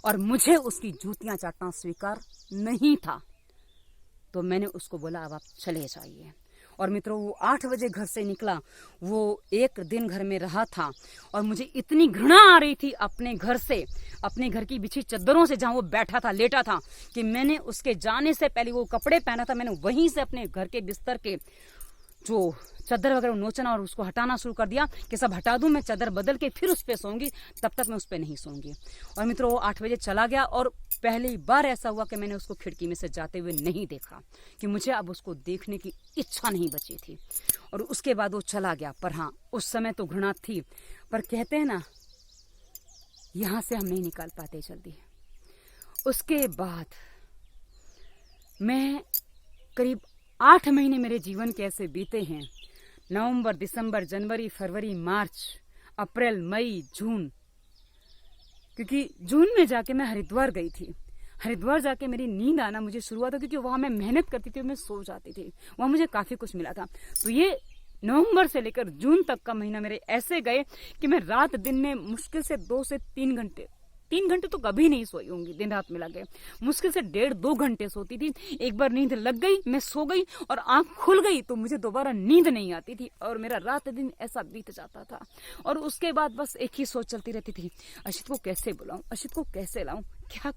और मुझे उसकी जूतियां चाटना स्वीकार नहीं था। तो मैंने उसको बोला अब आप चले जाइए। और मित्रों, वो 8 बजे घर से निकला, वो 1 दिन घर में रहा था, और मुझे इतनी घृणा आ रही थी अपने घर से, अपने घर की बिछी चद्दरों से, जहां वो बैठा था, लेटा था, कि मैंने उसके जाने से पहले वो कपड़े पहना था, मैंने वहीं से अपने घर के बिस्तर के जो चादर वगैरह नोचना और उसको हटाना शुरू कर दिया कि सब हटा दूं, मैं चादर बदल के फिर उस पर सोऊंगी, तब तक मैं उस पर नहीं सोऊंगी। और मित्रों, वो 8 बजे चला गया, और पहली बार ऐसा हुआ कि मैंने उसको खिड़की में से जाते हुए नहीं देखा, कि मुझे अब उसको देखने की इच्छा नहीं बची थी। और उसके बाद वो चला गया। पर हाँ, उस समय तो घृणा थी, पर कहते हैं ना, यहां से हम नहीं निकाल पाते जल्दी। उसके बाद मैं करीब 8 महीने मेरे जीवन कैसे बीते हैं, नवंबर, दिसंबर, जनवरी, फरवरी, मार्च, अप्रैल, मई, जून, क्योंकि जून में जाके मैं हरिद्वार गई थी। हरिद्वार जाके मेरी नींद आना मुझे शुरू हुआ था, क्योंकि वहां मैं मेहनत करती थी, मैं सो जाती थी, वहां मुझे काफी कुछ मिला था। तो ये नवंबर से लेकर जून तक का महीना मेरे ऐसे गए कि मैं रात दिन में मुश्किल से 2 से 3 घंटे, 3 घंटे तो कभी नहीं सोई होंगी, दिन रात मिला के मुश्किल से 1.5-2 घंटे सोती थी। एक बार नींद लग गई, मैं सो गई और आंख खुल गई तो मुझे दोबारा नींद नहीं आती थी, और मेरा रात दिन ऐसा बीत जाता था। और उसके बाद बस एक ही सोच चलती रहती थी, अशित को कैसे बुलाऊं, अशित को कैसे लाऊं, क्या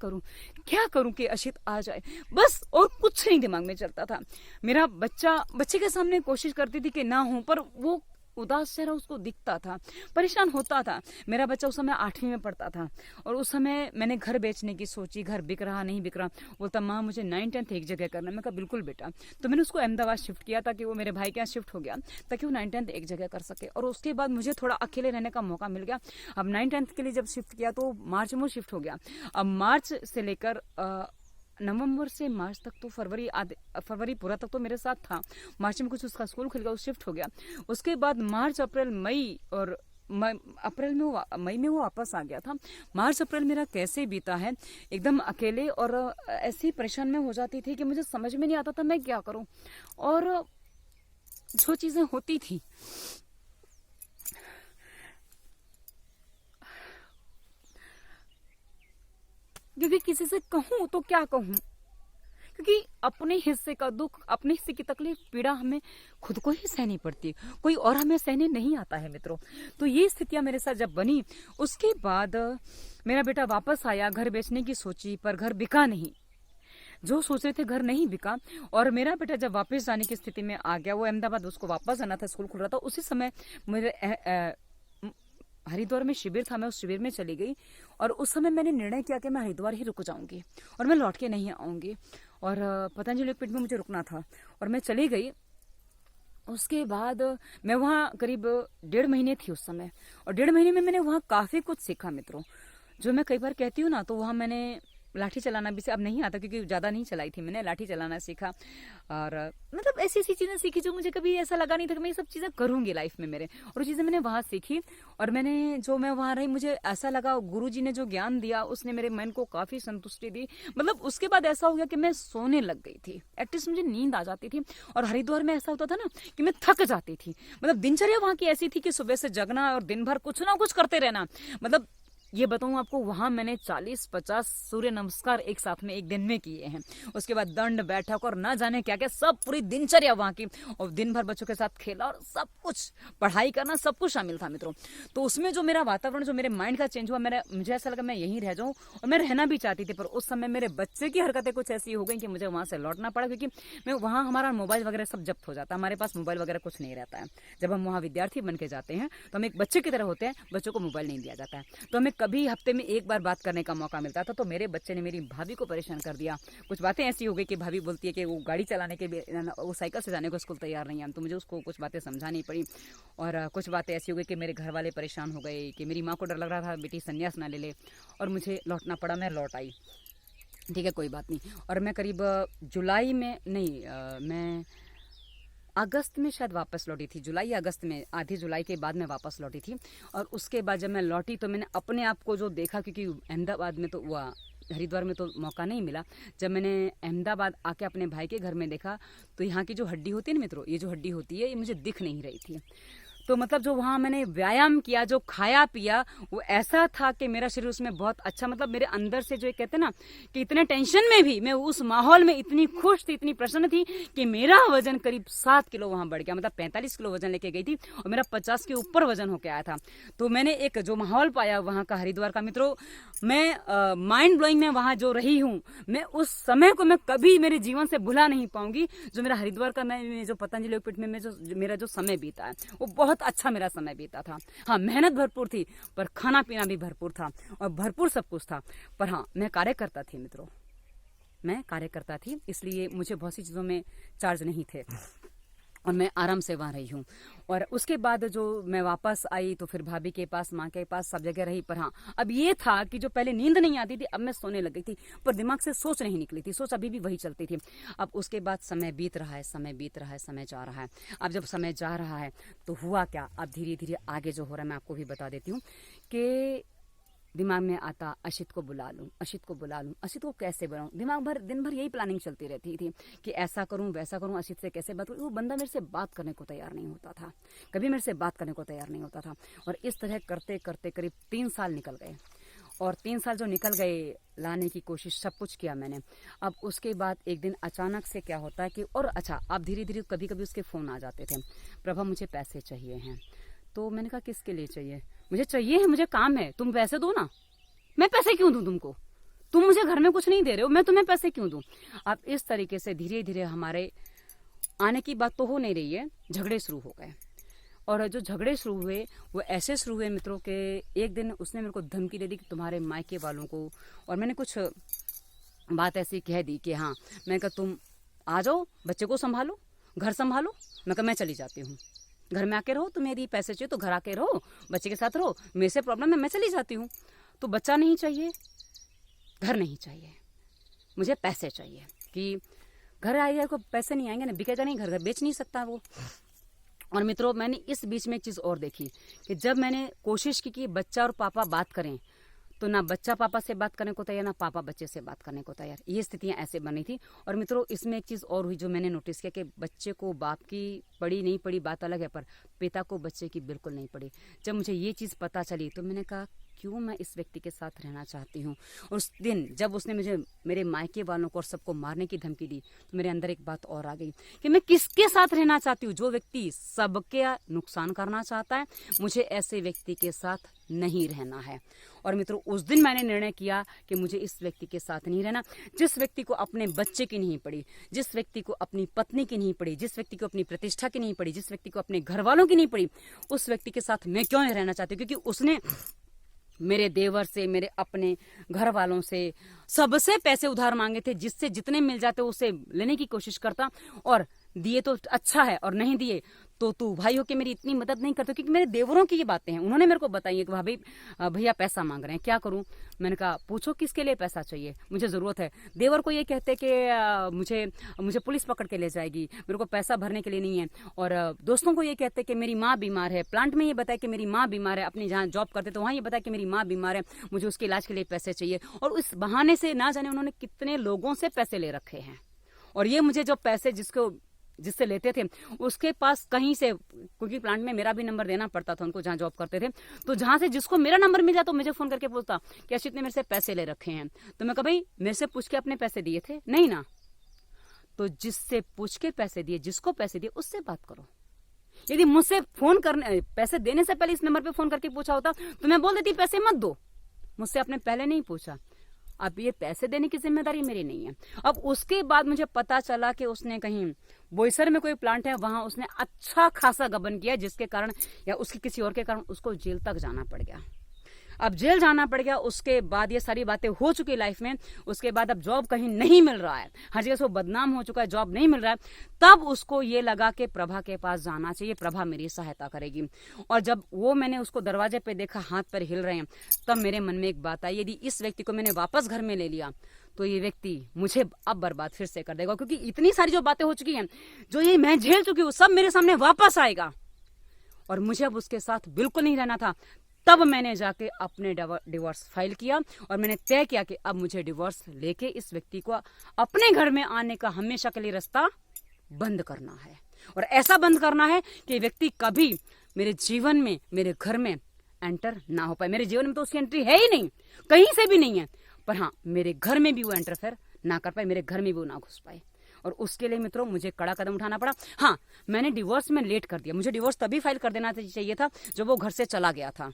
करूं कि अशित आ जाए, बस। और कुछ नहीं दिमाग में चलता था। मेरा बच्चे के सामने कोशिश करती थी कि ना हूं, पर वो उदास चेहरा उसको दिखता था, परेशान होता था। मेरा बच्चा उस समय 8वीं में पढ़ता था, और उस समय मैंने घर बेचने की सोची, घर बिक रहा नहीं बिक रहा। बोलता माँ मुझे 9-10 एक जगह करना। मैं कहा बिल्कुल बेटा। तो मैंने उसको अहमदाबाद शिफ्ट किया, ताकि वो मेरे भाई के यहाँ शिफ्ट हो गया, ताकि वो 9-10 एक जगह कर सके। और उसके बाद मुझे थोड़ा अकेले रहने का मौका मिल गया। अब 9-10 के लिए जब शिफ्ट किया तो मार्च में शिफ्ट हो गया। अब मार्च से लेकर नवंबर से मार्च तक तो फरवरी पूरा तक तो मेरे साथ था। मार्च में कुछ उसका स्कूल खुल गया, वो शिफ्ट हो गया। उसके बाद मार्च, अप्रैल, मई, और मई में वो वापस आ गया था। मार्च अप्रैल मेरा कैसे बीता है, एकदम अकेले और ऐसी परेशान में हो जाती थी कि मुझे समझ में नहीं आता था मैं क्या करूं। और जो चीजें होती थी क्योंकि किसी से कहूं तो क्या कहूं, क्योंकि अपने हिस्से का दुख, अपने हिस्से की तकलीफ, पीड़ा हमें खुद को ही सहनी पड़ती है, कोई और हमें सहने नहीं आता है मित्रों। तो ये स्थितियां मेरे साथ जब बनी, उसके बाद मेरा बेटा वापस आया, घर बेचने की सोची पर घर बिका नहीं, जो सोच रहे थे घर नहीं बिका। और मेरा बेटा जब वापस जाने की स्थिति में आ गया, वो अहमदाबाद उसको वापस जाना था, स्कूल खुल रहा था, उसी समय मेरे हरिद्वार में शिविर था, मैं उस शिविर में चली गई और उस समय मैंने निर्णय किया कि मैं हरिद्वार ही रुक जाऊंगी और मैं लौट के नहीं आऊंगी। और पतंजलि योगपीठ में मुझे रुकना था और मैं चली गई। उसके बाद मैं वहाँ करीब 1.5 महीने थी उस समय, और 1.5 महीने में मैंने वहाँ काफी कुछ सीखा मित्रों। जो मैं कई बार कहती हूँ ना, तो वहाँ मैंने लाठी चलाना भी, अब नहीं आता क्योंकि ज्यादा नहीं चलाई थी मैंने, लाठी चलाना सीखा। और मतलब ऐसी ऐसी चीजें सीखी जो मुझे कभी ऐसा लगा नहीं था कि मैं ये सब चीजें करूंगी लाइफ में मेरे, और वो चीजें मैंने वहां सीखी। और मैं वहां रही, मुझे ऐसा लगा गुरुजी ने जो ज्ञान दिया उसने मेरे मन को काफी संतुष्टि दी। मतलब उसके बाद ऐसा हो गया कि मैं सोने लग गई थी, एटलीस्ट मुझे नींद आ जाती थी। और हरिद्वार में ऐसा होता था ना कि मैं थक जाती थी, मतलब दिनचर्या वहां की ऐसी थी कि सुबह से जगना और दिन भर कुछ ना कुछ करते रहना। मतलब ये बताऊं आपको, वहां मैंने 40-50 सूर्य नमस्कार एक साथ में एक दिन में किए हैं। उसके बाद दंड बैठक और ना जाने क्या क्या, सब पूरी दिनचर्या वहां की, और दिन भर बच्चों के साथ खेला और सब कुछ, पढ़ाई करना, सब कुछ शामिल था मित्रों। तो उसमें जो मेरा वातावरण, जो मेरे माइंड का चेंज हुआ, मुझे ऐसा लगा मैं यहीं रह जाऊं, और मैं रहना भी चाहती थी। पर उस समय मेरे बच्चे की हरकतें कुछ ऐसी हो गई कि मुझे वहां से लौटना पड़ा, क्योंकि मैं वहां, हमारा मोबाइल वगैरह सब जब्त हो जाता है, हमारे पास मोबाइल वगैरह कुछ नहीं रहता है। जब हम वहां विद्यार्थी बन के जाते हैं तो हम एक बच्चे की तरह होते हैं, बच्चों को मोबाइल नहीं दिया जाता है। तो हमें कभी हफ्ते में एक बार बात करने का मौका मिलता था। तो मेरे बच्चे ने मेरी भाभी को परेशान कर दिया। कुछ बातें ऐसी हो गई कि भाभी बोलती है कि वो गाड़ी चलाने के, वो साइकिल से जाने को स्कूल तैयार नहीं है, तो मुझे उसको कुछ बातें समझानी पड़ी। और कुछ बातें ऐसी हो गई कि मेरे घर वाले परेशान हो गए, कि मेरी माँ को डर लग रहा था बेटी संन्यास ना ले ले, और मुझे लौटना पड़ा। मैं लौट आई, ठीक है कोई बात नहीं। और मैं करीब जुलाई में नहीं, मैं अगस्त में शायद वापस लौटी थी, जुलाई या अगस्त में, आधी जुलाई के बाद मैं वापस लौटी थी। और उसके बाद जब मैं लौटी तो मैंने अपने आप को जो देखा, क्योंकि अहमदाबाद में तो हुआ, हरिद्वार में तो मौका नहीं मिला। जब मैंने अहमदाबाद आके अपने भाई के घर में देखा, तो यहाँ की जो हड्डी होती है ना मित्रों, ये जो हड्डी होती है, ये मुझे दिख नहीं रही थी। तो मतलब जो वहाँ मैंने व्यायाम किया, जो खाया पिया, वो ऐसा था कि मेरा शरीर उसमें बहुत अच्छा, मतलब मेरे अंदर से जो कहते हैं ना कि इतने टेंशन में भी मैं उस माहौल में इतनी खुश थी, इतनी प्रसन्न थी कि मेरा वजन करीब 7 किलो वहाँ बढ़ गया। मतलब 45 किलो वजन लेके गई थी और मेरा 50 के ऊपर वजन होके आया था। तो मैंने एक जो माहौल पाया वहाँ का, हरिद्वार का मित्रों, मैं माइंड ब्लोइंग में वहाँ जो रही हूँ, मैं उस समय को मैं कभी मेरे जीवन से भुला नहीं पाऊंगी। जो मेरा हरिद्वार का, मैं जो पतंजलि योगपीठ में जो मेरा जो समय बीता है, वो बहुत अच्छा मेरा समय बीता था। हाँ, मेहनत भरपूर थी, पर खाना पीना भी भरपूर था और भरपूर सब कुछ था। पर हाँ, मैं कार्यकर्ता थी मित्रों, मैं कार्यकर्ता थी, इसलिए मुझे बहुत सी चीजों में चार्ज नहीं थे और मैं आराम से वहाँ रही हूँ। और उसके बाद जो मैं वापस आई तो फिर भाभी के पास, माँ के पास, सब जगह रही। पर हाँ, अब ये था कि जो पहले नींद नहीं आती थी, अब मैं सोने लग गई थी, पर दिमाग से सोच नहीं निकली थी, सोच अभी भी वही चलती थी। अब उसके बाद समय बीत रहा है, समय बीत रहा है, समय जा रहा है। अब जब समय जा रहा है तो हुआ क्या, अब धीरे धीरे आगे जो हो रहा है मैं आपको भी बता देती हूँ। कि दिमाग में आता, अशित को बुला लूं, अशित को बुला लूं, अशित को कैसे बनाऊं, दिमाग भर दिन भर यही प्लानिंग चलती रहती थी कि ऐसा करूं वैसा करूं, अशित से कैसे बात करूं। वो बंदा मेरे से बात करने को तैयार नहीं होता था, कभी मेरे से बात करने को तैयार नहीं होता था। और इस तरह करते करते करीब 3 साल निकल गए। और 3 साल जो निकल गए, लाने की कोशिश सब कुछ किया मैंने। अब उसके बाद एक दिन अचानक से क्या होता है कि, और अच्छा, अब धीरे धीरे कभी कभी उसके फोन आ जाते थे, प्रभा मुझे पैसे चाहिए हैं। तो मैंने कहा किसके लिए चाहिए, मुझे चाहिए है, मुझे काम है, तुम पैसे दो ना। मैं पैसे क्यों दूं तुमको, तुम मुझे घर में कुछ नहीं दे रहे हो, मैं तुम्हें पैसे क्यों दूं। अब इस तरीके से धीरे धीरे हमारे आने की बात तो हो नहीं रही है, झगड़े शुरू हो गए। और जो झगड़े शुरू हुए वो ऐसे शुरू हुए मित्रों के, एक दिन उसने मेरे को धमकी दे दी कि तुम्हारे मायके वालों को, और मैंने कुछ बात ऐसी कह दी कि हाँ, मैं कहा तुम आ जाओ, बच्चे को संभालो, घर संभालो। मैं कहा मैं चली जाती हूँ, घर में आके रहो, तुम्हें यदि पैसे चाहिए तो घर आके रहो, बच्चे के साथ रहो, मेरे से प्रॉब्लम है, मैं चली जाती हूँ। तो बच्चा नहीं चाहिए, घर नहीं चाहिए, मुझे पैसे चाहिए। कि घर आएगा को पैसे नहीं आएंगे ना, बिकेगा नहीं, घर बेच नहीं सकता वो। और मित्रों, मैंने इस बीच में एक चीज और देखी कि जब मैंने कोशिश की कि बच्चा और पापा बात करें, तो ना बच्चा पापा से बात करने को तैयार, ना पापा बच्चे से बात करने को तैयार। ये स्थितियां ऐसे बनी थी। और मित्रों, इसमें एक चीज़ और हुई जो मैंने नोटिस किया कि बच्चे को बाप की पड़ी नहीं पड़ी बात अलग है, पर पिता को बच्चे की बिल्कुल नहीं पड़ी। जब मुझे ये चीज़ पता चली तो मैंने कहा क्यों मैं इस व्यक्ति के साथ रहना चाहती हूँ। उस दिन जब उसने मुझे मेरे मायके वालों को और सबको मारने की धमकी दी तो मेरे अंदर एक बात और आ गई कि मैं किसके साथ रहना चाहती हूँ। जो व्यक्ति सबके नुकसान करना चाहता है, मुझे ऐसे व्यक्ति के साथ नहीं रहना है। और मित्रों, उस दिन मैंने निर्णय किया कि मुझे इस व्यक्ति के साथ नहीं रहना। जिस व्यक्ति को अपने बच्चे की नहीं पड़ी, जिस व्यक्ति को अपनी पत्नी की नहीं पड़ी, जिस व्यक्ति को अपनी प्रतिष्ठा की नहीं पड़ी, जिस व्यक्ति को अपने घर वालों की नहीं पड़ी, उस व्यक्ति के साथ मैं क्यों नहीं रहना चाहती हूँ? क्योंकि उसने मेरे देवर से, मेरे अपने घर वालों से, सबसे पैसे उधार मांगे थे, जिससे जितने मिल जाते उसे लेने की कोशिश करता। और दिए तो अच्छा है, और नहीं दिए तो तू भाई हो के मेरी इतनी मदद नहीं करते। क्योंकि मेरे देवरों की ये बातें हैं, उन्होंने मेरे को बताई है कि भाभी भैया पैसा मांग रहे हैं, क्या करूं। मैंने कहा पूछो किसके लिए पैसा चाहिए, मुझे जरूरत है। देवर को ये कहते कि मुझे पुलिस पकड़ के ले जाएगी, मेरे को पैसा भरने के लिए नहीं है। और दोस्तों को ये कहते कि मेरी माँ बीमार है, प्लांट में ये बताया कि मेरी माँ बीमार है, अपनी जहाँ जॉब करते तो वहाँ ये बताया कि मेरी माँ बीमार है, मुझे उसके इलाज के लिए पैसे चाहिए। और उस बहाने से ना जाने उन्होंने कितने लोगों से पैसे ले रखे हैं। और ये मुझे जो पैसे जिससे लेते थे उसके पास कहीं से, क्योंकि प्लांट में मेरा भी नंबर देना पड़ता था उनको जहाँ जॉब करते थे, तो जहाँ से जिसको मेरा नंबर मिल जाता तो मुझे फोन करके पूछता कि अशित ने मेरे से पैसे ले रखे हैं। तो मैं कहा भाई मेरे से पूछ के अपने पैसे दिए थे? नहीं ना। तो जिससे पूछ के पैसे दिए, जिसको पैसे दिए, उससे बात करो। यदि मुझसे फोन करने, पैसे देने से पहले इस नंबर पे फोन करके पूछा होता तो मैं बोल देती पैसे मत दो। मुझसे आपने पहले नहीं पूछा। अब ये पैसे देने की जिम्मेदारी मेरी नहीं है। अब उसके बाद मुझे पता चला कि उसने कहीं बोईसर में कोई प्लांट है, वहां उसने अच्छा खासा गबन किया, जिसके कारण या उसके किसी और के कारण उसको जेल तक जाना पड़ गया। अब जेल जाना पड़ गया। उसके बाद ये सारी बातें हो चुकी लाइफ में। उसके बाद अब जॉब कहीं नहीं मिल रहा है, हर जगह से वो बदनाम हो चुका है, जॉब नहीं मिल रहा है। तब उसको ये लगा कि प्रभा के पास जाना चाहिए, प्रभा मेरी सहायता करेगी। और जब वो मैंने उसको दरवाजे पे देखा, हाथ पैर हिल रहे हैं, तब मेरे मन में एक बात आई, यदि इस व्यक्ति को मैंने वापस घर में ले लिया तो ये व्यक्ति मुझे अब बर्बाद फिर से कर देगा। क्योंकि इतनी सारी जो बातें हो चुकी हैं, जो ये मैं झेल चुकी हूँ, सब मेरे सामने वापस आएगा। और मुझे अब उसके साथ बिल्कुल नहीं रहना था। तब मैंने जाके अपने डिवोर्स फाइल किया और मैंने तय किया कि अब मुझे डिवोर्स लेके इस व्यक्ति को अपने घर में आने का हमेशा के लिए रास्ता बंद करना है। और ऐसा बंद करना है कि व्यक्ति कभी मेरे जीवन में, मेरे घर में एंटर ना हो पाए। मेरे जीवन में तो उसकी एंट्री है ही नहीं, कहीं से भी नहीं है, पर हाँ मेरे घर में भी वो एंटरफेयर ना कर पाए, मेरे घर में भी वो ना घुस पाए। और उसके लिए मित्रों मुझे कड़ा कदम उठाना पड़ा। हाँ, मैंने डिवोर्स में लेट कर दिया। मुझे डिवोर्स तभी फाइल कर देना चाहिए था जब वो घर से चला गया था,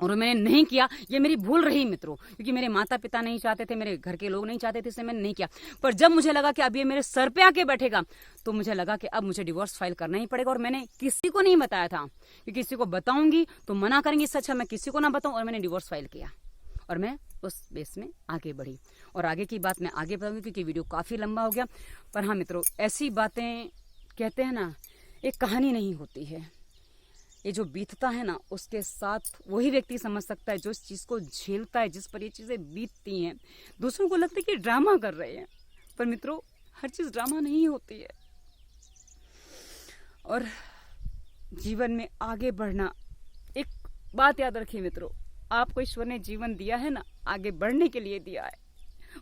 और मैंने नहीं किया। ये मेरी भूल रही मित्रों, क्योंकि मेरे माता पिता नहीं चाहते थे, मेरे घर के लोग नहीं चाहते थे, इसलिए मैंने नहीं किया। पर जब मुझे लगा कि अब ये मेरे सर पे आके बैठेगा, तो मुझे लगा कि अब मुझे डिवोर्स फाइल करना ही पड़ेगा। और मैंने किसी को नहीं बताया था कि किसी को बताऊंगी तो मना करेंगे, इससे अच्छा मैं किसी को ना बताऊं। और मैंने डिवोर्स फाइल किया और मैं उस बेस में आगे बढ़ी। और आगे की बात मैं आगे बताऊंगी क्योंकि वीडियो काफी लंबा हो गया। पर हाँ मित्रों, ऐसी बातें कहते हैं ना, एक कहानी नहीं होती है। ये जो बीतता है ना, उसके साथ वही व्यक्ति समझ सकता है जो इस चीज को झेलता है, जिस पर ये चीजें बीतती हैं। दूसरों को लगता है कि ड्रामा कर रहे हैं, पर मित्रों हर चीज ड्रामा नहीं होती है। और जीवन में आगे बढ़ना, एक बात याद रखिए मित्रों, आपको ईश्वर ने जीवन दिया है ना, आगे बढ़ने के लिए दिया है,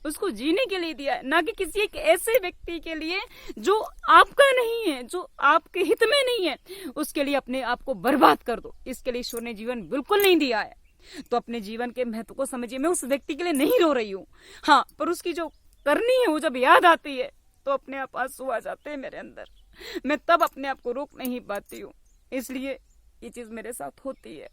उसको जीने के लिए दिया है, ना कि किसी एक ऐसे व्यक्ति के लिए जो आपका नहीं है, जो आपके हित में नहीं है, उसके लिए अपने आप को बर्बाद कर दो। इसके लिए ईश्वर ने जीवन बिल्कुल नहीं दिया है। तो अपने जीवन के महत्व को समझिए। मैं उस व्यक्ति के लिए नहीं रो रही हूँ, हाँ, पर उसकी जो करनी है वो जब याद आती है तो अपने आप आंसू आ जाते हैं मेरे अंदर। मैं तब अपने आप को रोक नहीं पाती हूँ, इसलिए ये चीज मेरे साथ होती है।